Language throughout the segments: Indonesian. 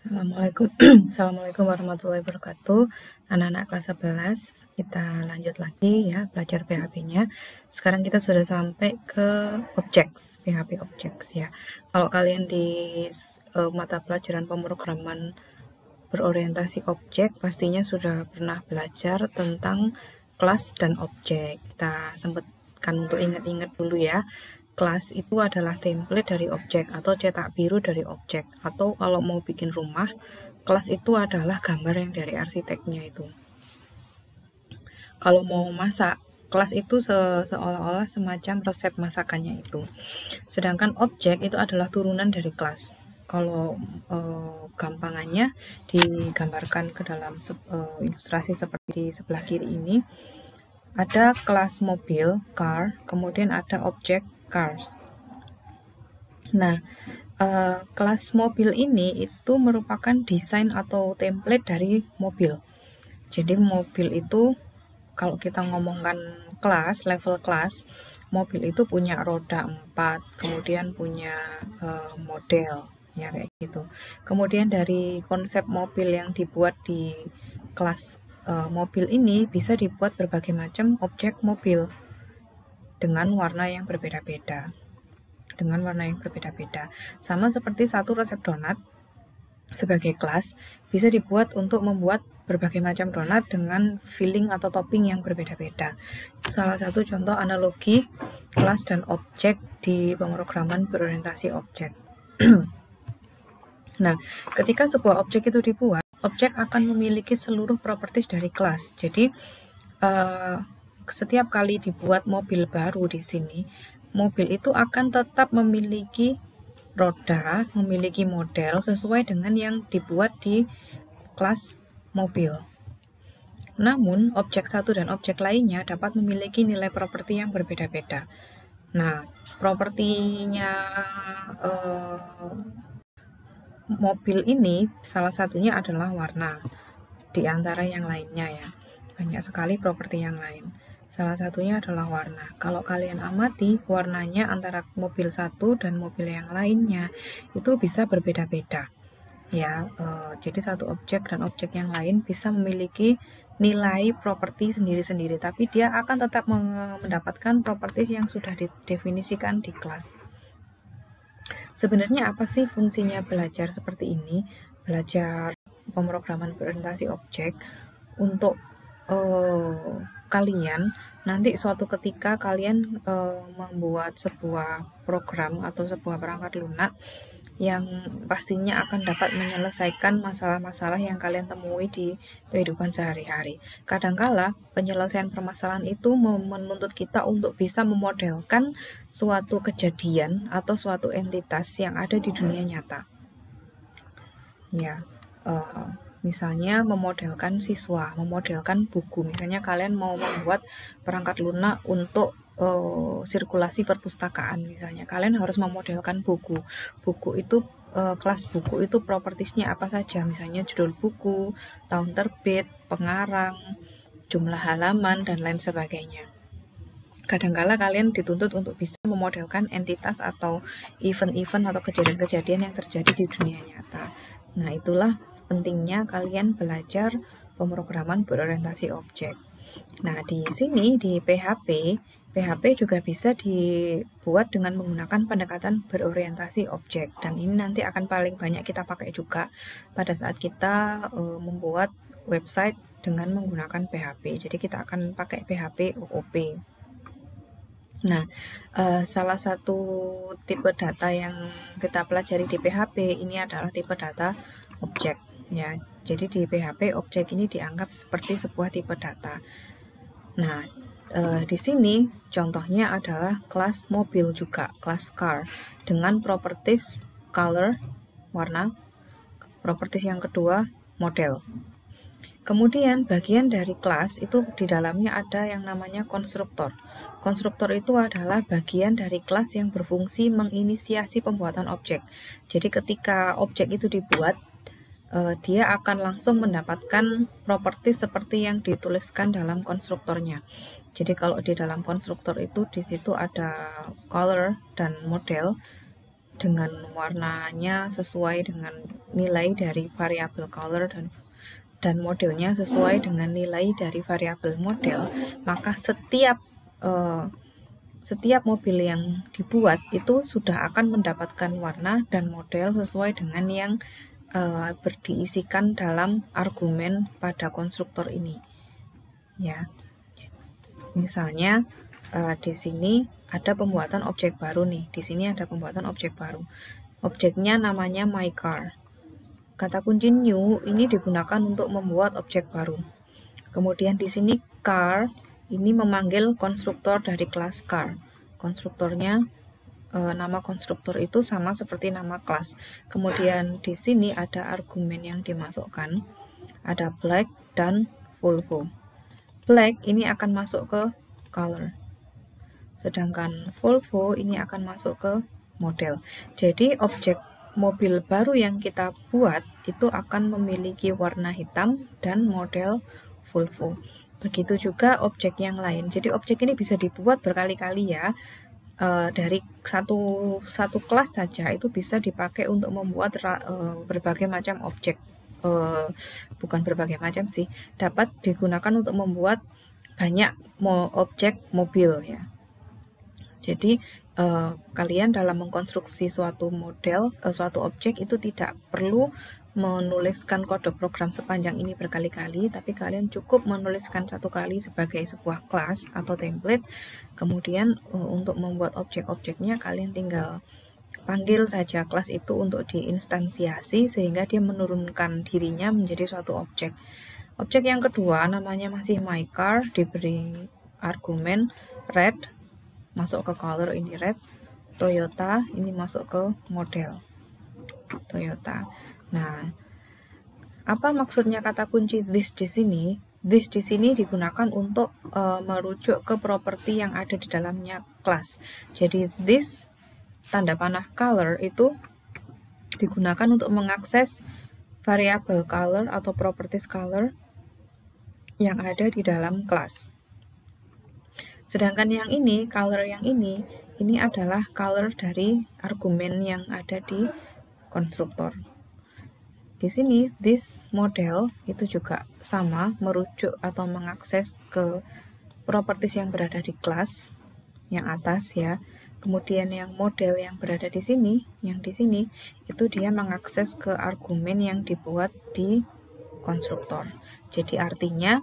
Assalamualaikum. Assalamualaikum warahmatullahi wabarakatuh. Anak-anak kelas 11, kita lanjut lagi ya belajar PHP-nya. Sekarang kita sudah sampai ke objects, PHP objects ya. Kalau kalian di mata pelajaran pemrograman berorientasi objek, pastinya sudah pernah belajar tentang kelas dan objek. Kita sempatkan untuk ingat-ingat dulu ya. Kelas itu adalah template dari objek atau cetak biru dari objek, atau kalau mau bikin rumah, kelas itu adalah gambar yang dari arsiteknya itu. Kalau mau masak, kelas itu seolah-olah semacam resep masakannya itu. Sedangkan objek itu adalah turunan dari kelas. Kalau gampangannya digambarkan ke dalam ilustrasi seperti di sebelah kiri ini, ada kelas mobil, car, kemudian ada objek, cars. Nah, kelas mobil ini itu merupakan desain atau template dari mobil. Jadi mobil itu, kalau kita ngomongkan kelas, level kelas, mobil itu punya roda 4, kemudian punya model, ya kayak gitu. Kemudian dari konsep mobil yang dibuat di kelas mobil ini bisa dibuat berbagai macam objek mobil dengan warna yang berbeda-beda. Sama seperti satu resep donat sebagai kelas bisa dibuat untuk membuat berbagai macam donat dengan filling atau topping yang berbeda-beda. Salah satu contoh analogi kelas dan objek di pemrograman berorientasi objek. Nah, ketika sebuah objek itu dibuat, objek akan memiliki seluruh properties dari kelas. Jadi setiap kali dibuat mobil baru di sini, mobil itu akan tetap memiliki roda, memiliki model sesuai dengan yang dibuat di kelas mobil. Namun, objek satu dan objek lainnya dapat memiliki nilai properti yang berbeda-beda. Nah, propertinya mobil ini salah satunya adalah warna. Di antara yang lainnya ya, banyak sekali properti yang lain. Salah satunya adalah warna. Kalau kalian amati, warnanya antara mobil satu dan mobil yang lainnya itu bisa berbeda-beda. Ya, jadi satu objek dan objek yang lain bisa memiliki nilai properti sendiri-sendiri, tapi dia akan tetap mendapatkan properti yang sudah didefinisikan di kelas. Sebenarnya apa sih fungsinya belajar seperti ini? Belajar pemrograman berorientasi objek untuk kalian nanti suatu ketika kalian membuat sebuah program atau sebuah perangkat lunak yang pastinya akan dapat menyelesaikan masalah-masalah yang kalian temui di kehidupan sehari-hari. Kadangkala penyelesaian permasalahan itu menuntut kita untuk bisa memodelkan suatu kejadian atau suatu entitas yang ada di dunia nyata. Ya, misalnya memodelkan siswa, memodelkan buku. Misalnya kalian mau membuat perangkat lunak untuk sirkulasi perpustakaan, misalnya kalian harus memodelkan buku. Buku itu kelas buku itu propertiesnya apa saja, misalnya judul buku, tahun terbit, pengarang, jumlah halaman, dan lain sebagainya. Kadangkala kalian dituntut untuk bisa memodelkan entitas atau event-event atau kejadian-kejadian yang terjadi di dunia nyata. Nah, itulah pentingnya kalian belajar pemrograman berorientasi objek. Nah, di sini di PHP juga bisa dibuat dengan menggunakan pendekatan berorientasi objek, dan ini nanti akan paling banyak kita pakai juga pada saat kita membuat website dengan menggunakan PHP. Jadi kita akan pakai PHP OOP. Nah, salah satu tipe data yang kita pelajari di PHP ini adalah tipe data objek ya. Jadi di PHP objek ini dianggap seperti sebuah tipe data. Nah, di sini contohnya adalah kelas mobil juga, kelas car dengan properties color, warna. Properties yang kedua, model. Kemudian bagian dari kelas itu di dalamnya ada yang namanya konstruktor. Konstruktor itu adalah bagian dari kelas yang berfungsi menginisiasi pembuatan objek. Jadi ketika objek itu dibuat, dia akan langsung mendapatkan properti seperti yang dituliskan dalam konstruktornya. Jadi kalau di dalam konstruktor itu di situ ada color dan model. dengan warnanya sesuai dengan nilai dari variabel color dan modelnya sesuai dengan nilai dari variabel model, maka setiap mobil yang dibuat itu sudah akan mendapatkan warna dan model sesuai dengan yang diisikan dalam argumen pada konstruktor ini. Ya, misalnya di sini ada pembuatan objek baru nih. Di sini ada pembuatan objek baru. Objeknya namanya my car. Kata kunci new ini digunakan untuk membuat objek baru. Kemudian di sini car ini memanggil konstruktor dari kelas car. Konstruktornya, nama konstruktor itu sama seperti nama kelas. Kemudian di sini ada argumen yang dimasukkan, ada black dan Volvo. Black ini akan masuk ke color, sedangkan Volvo ini akan masuk ke model. Jadi objek mobil baru yang kita buat itu akan memiliki warna hitam dan model Volvo. Begitu juga objek yang lain. Jadi objek ini bisa dibuat berkali-kali ya. Dari satu kelas saja itu bisa dipakai untuk membuat berbagai macam objek. Bukan berbagai macam sih, dapat digunakan untuk membuat banyak objek mobil ya. Jadi kalian dalam mengkonstruksi suatu model, suatu objek itu tidak perlu menuliskan kode program sepanjang ini berkali-kali, tapi kalian cukup menuliskan satu kali sebagai sebuah kelas atau template. Kemudian untuk membuat objek-objeknya kalian tinggal panggil saja kelas itu untuk diinstansiasi sehingga dia menurunkan dirinya menjadi suatu objek. Objek yang kedua namanya masih my car, diberi argumen red, masuk ke color ini red, Toyota ini masuk ke model Toyota. Nah, apa maksudnya kata kunci this di sini? This di sini digunakan untuk merujuk ke properti yang ada di dalamnya kelas. Jadi this tanda panah color itu digunakan untuk mengakses variabel color atau properties color yang ada di dalam kelas. Sedangkan yang ini, color yang ini adalah color dari argumen yang ada di konstruktor. Di sini this model itu juga sama, merujuk atau mengakses ke properties yang berada di kelas yang atas ya. Kemudian yang model yang berada di sini, yang di sini itu dia mengakses ke argumen yang dibuat di konstruktor. Jadi artinya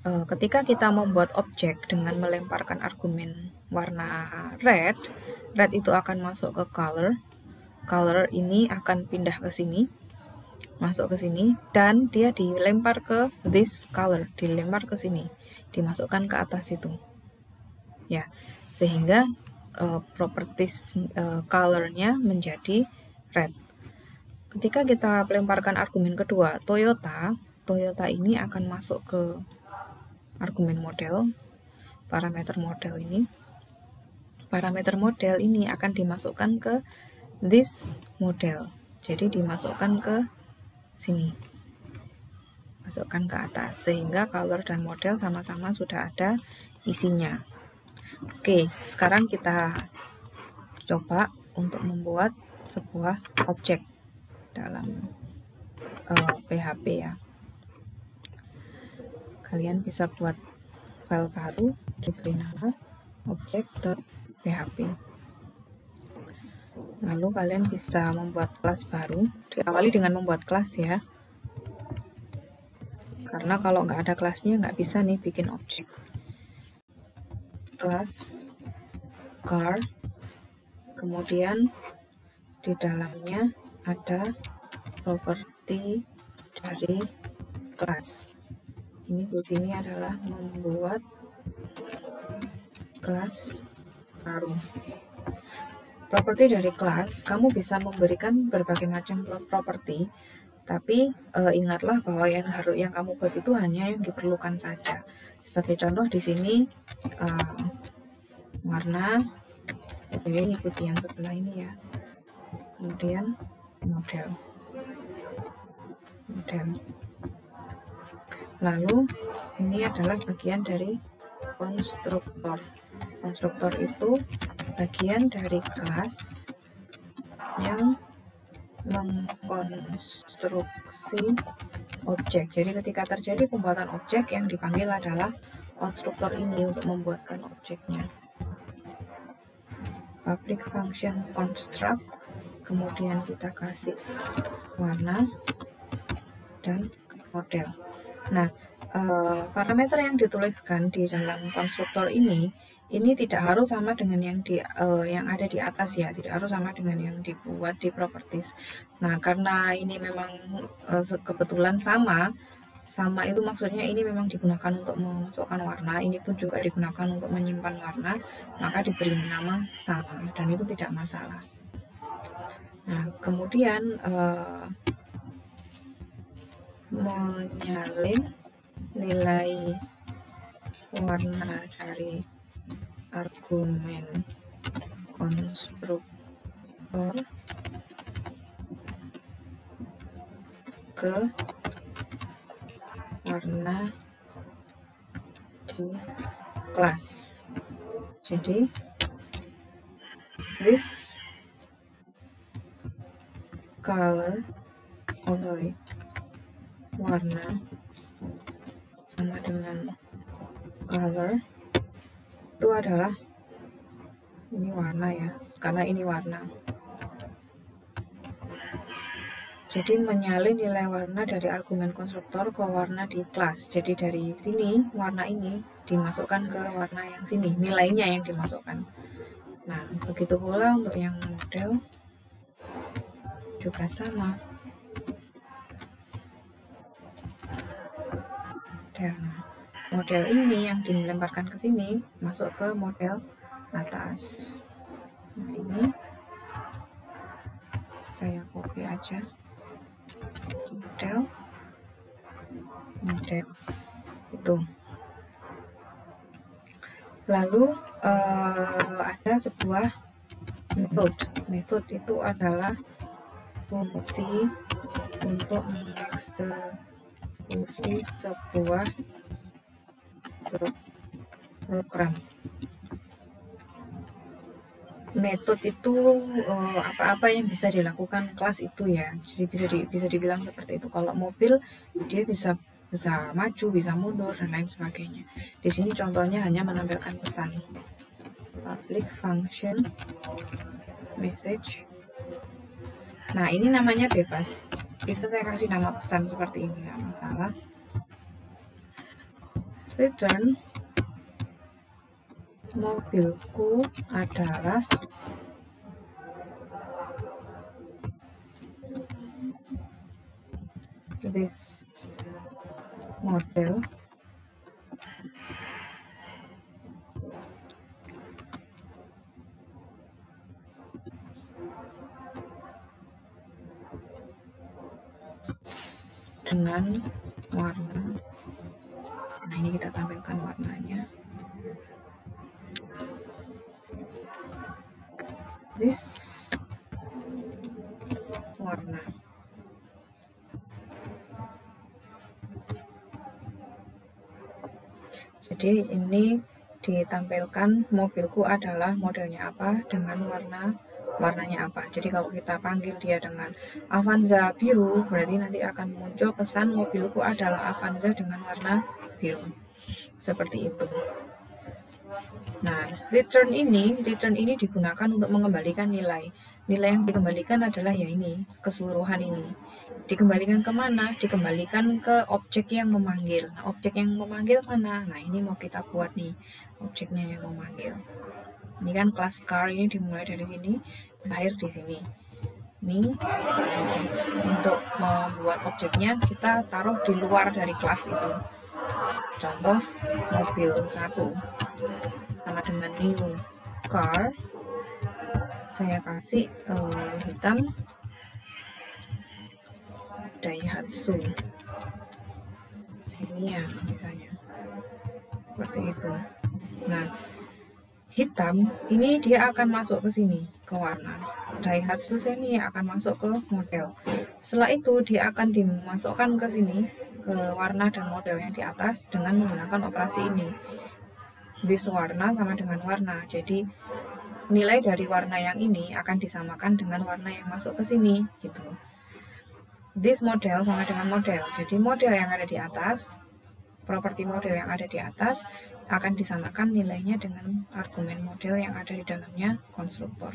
ketika kita membuat objek dengan melemparkan argumen warna red itu akan masuk ke color ini akan pindah ke sini, masuk ke sini, dan dia dilempar ke this color, dilempar ke sini, dimasukkan ke atas itu ya, sehingga properties colornya menjadi red. Ketika kita melemparkan argumen kedua Toyota ini akan masuk ke argumen model, parameter model ini. Parameter model ini akan dimasukkan ke this model. Jadi dimasukkan ke sini. Masukkan ke atas sehingga color dan model sama-sama sudah ada isinya. Oke, sekarang kita coba untuk membuat sebuah objek dalam PHP ya. Kalian bisa buat file baru, diberi nama objek.php. Lalu kalian bisa membuat kelas baru. Diawali dengan membuat kelas ya. Karena kalau nggak ada kelasnya nggak bisa nih bikin objek. Kelas car, kemudian di dalamnya ada properti dari kelas. Ini begini adalah membuat kelas baru. Properti dari kelas, kamu bisa memberikan berbagai macam properti, tapi ingatlah bahwa yang kamu buat itu hanya yang diperlukan saja. Sebagai contoh di sini warna, ikuti yang sebelah ini ya. Kemudian model. Lalu ini adalah bagian dari konstruktor. Konstruktor itu bagian dari kelas yang mengkonstruksi objek. Jadi ketika terjadi pembuatan objek, yang dipanggil adalah konstruktor ini untuk membuatkan objeknya. Public function construct, kemudian kita kasih warna dan model. Nah, parameter yang dituliskan di dalam konstruktor ini tidak harus sama dengan yang ada di atas ya, tidak harus sama dengan yang dibuat di properties. Nah, karena ini memang kebetulan sama itu maksudnya ini memang digunakan untuk memasukkan warna, ini pun juga digunakan untuk menyimpan warna, maka diberi nama sama dan itu tidak masalah. Nah, kemudian menyalin nilai warna dari argumen konstruktor ke warna di kelas. Jadi this color, warna sama dengan color itu adalah ini warna ya, karena ini warna. Jadi menyalin nilai warna dari argumen konstruktor ke warna di kelas. Jadi dari sini warna ini dimasukkan ke warna yang sini, nilainya yang dimasukkan. Nah, begitu pula untuk yang model juga sama. Nah, model ini yang dilemparkan ke sini masuk ke model atas. Nah, ini saya copy aja. Model itu. Lalu ada sebuah metode itu adalah fungsi untuk mengeksekusi sebuah program. Metode itu apa-apa yang bisa dilakukan kelas itu ya, jadi bisa dibilang seperti itu. Kalau mobil dia bisa maju, bisa mundur dan lain sebagainya. Di sini contohnya hanya menampilkan pesan public function message. Nah, ini namanya bebas, bisa saya kasih nama pesan seperti ini, nggak masalah. Return mobilku adalah this model dengan warna. Nah, ini kita tampilkan warnanya. This warna. Jadi ini ditampilkan mobilku adalah modelnya apa dengan warnanya apa. Jadi kalau kita panggil dia dengan Avanza biru, berarti nanti akan muncul pesan mobilku adalah Avanza dengan warna biru. Seperti itu. Nah, return ini digunakan untuk mengembalikan nilai. Nilai yang dikembalikan adalah ya ini, keseluruhan ini. Dikembalikan kemana? Dikembalikan ke objek yang memanggil. Nah, objek yang memanggil mana? Nah, ini mau kita buat nih, objeknya yang memanggil. Ini kan kelas car, ini dimulai dari sini, berakhir di sini. Ini untuk membuat objeknya kita taruh di luar dari kelas itu. Contoh mobil 1 sama dengan new car, saya kasih hitam Daihatsu Xenia misalnya, seperti itu. Nah, hitam ini dia akan masuk ke sini, ke warna. Daihatsu Xenia akan masuk ke model. Setelah itu dia akan dimasukkan ke sini, ke warna dan model yang di atas dengan menggunakan operasi ini. This warna sama dengan warna. Jadi nilai dari warna yang ini akan disamakan dengan warna yang masuk ke sini gitu. This model sama dengan model. Jadi model yang ada di atas, properti model yang ada di atas akan disamakan nilainya dengan argumen model yang ada di dalamnya konstruktor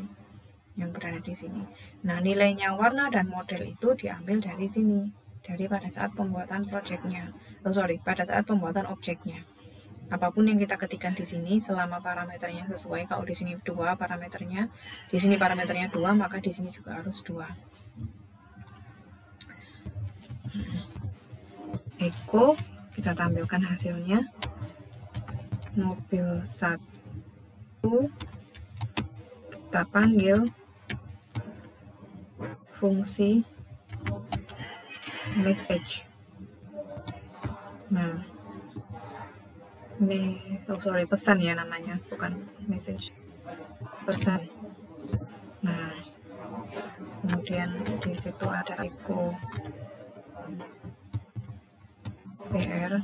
yang berada di sini. Nah, nilainya warna dan model itu diambil dari sini, dari pada saat pembuatan projectnya. Pada saat pembuatan objeknya. Apapun yang kita ketikkan di sini, selama parameternya sesuai, kalau di sini 2 parameternya, di sini parameternya 2, maka di sini juga harus 2. Eko, kita tampilkan hasilnya. Mobil 1, kita panggil fungsi message. Nah, pesan ya namanya, bukan message, pesan. Nah, kemudian di situ ada echo PR.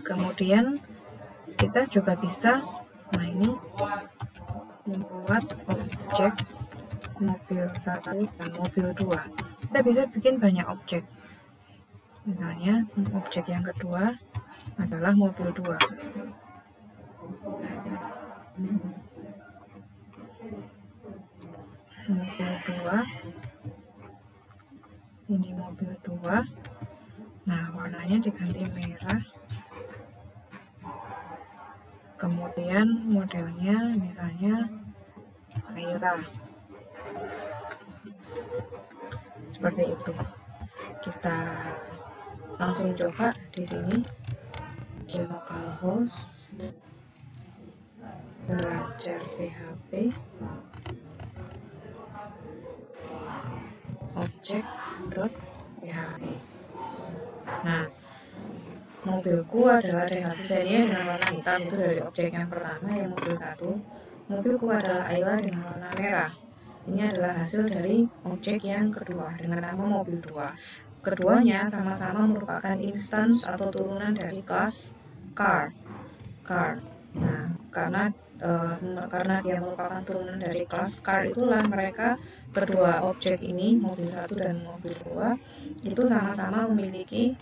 Kemudian kita juga bisa, nah ini membuat objek mobil 1 dan mobil 2. Kita bisa bikin banyak objek. Misalnya objek yang kedua adalah mobil 2. Mobil 2. Ini mobil 2. Nah, warnanya diganti merah. Kemudian modelnya misalnya Aira. Seperti itu. Kita langsung coba di sini di localhost belajar PHP objek.php. Nah, mobilku adalah dehasilnya dengan warna hitam, itu dari objek yang pertama yang mobil 1. Mobilku adalah Ayla dengan warna merah. Ini adalah hasil dari objek yang kedua dengan nama mobil 2. Keduanya sama-sama merupakan instance atau turunan dari kelas car. Nah, karena dia merupakan turunan dari kelas car, itulah mereka kedua objek ini, mobil 1 dan mobil 2, itu sama-sama memiliki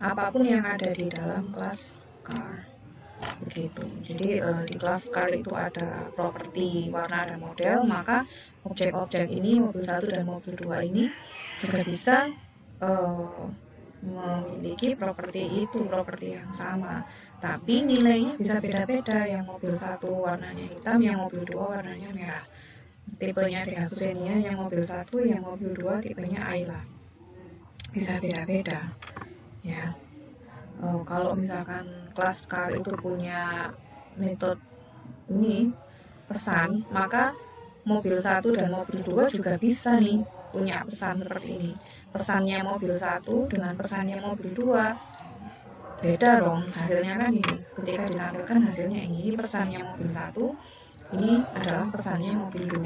apapun yang ada di dalam kelas car. Begitu. Jadi di kelas car itu ada properti warna dan model, maka objek-objek ini, mobil 1 dan mobil 2 ini juga bisa memiliki properti yang sama, tapi nilainya bisa beda-beda. Yang mobil 1 warnanya hitam, yang mobil 2 warnanya merah. Tipenya Dehasusenia, yang mobil 1, yang mobil 2 tipenya Ayla. Bisa beda-beda ya. Kalau misalkan kelas car itu punya metode ini pesan, maka mobil 1 dan mobil 2 juga bisa nih punya pesan seperti ini. Pesannya mobil 1 dengan pesannya mobil 2 beda dong hasilnya kan. Ini ketika ditampilkan hasilnya ini pesannya mobil 1, ini adalah pesannya mobil 2.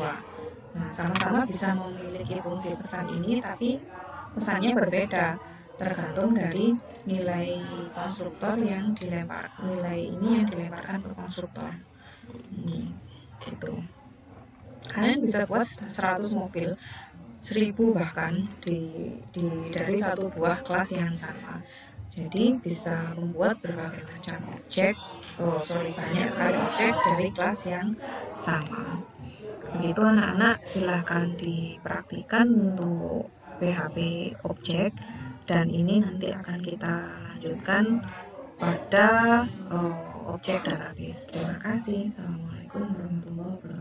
Nah, sama-sama bisa memiliki fungsi pesan ini, tapi pesannya berbeda tergantung dari nilai konstruktor yang nilai ini yang dilemparkan ke konstruktor ini gitu. Kalian bisa buat 100 mobil, 1000 bahkan dari satu buah kelas yang sama. Jadi bisa membuat berbagai macam objek, banyak sekali objek dari kelas yang sama. Begitu anak-anak, silahkan dipraktikkan untuk PHP objek, dan ini nanti akan kita lanjutkan pada objek database. Terima kasih. Assalamualaikum warahmatullahi wabarakatuh.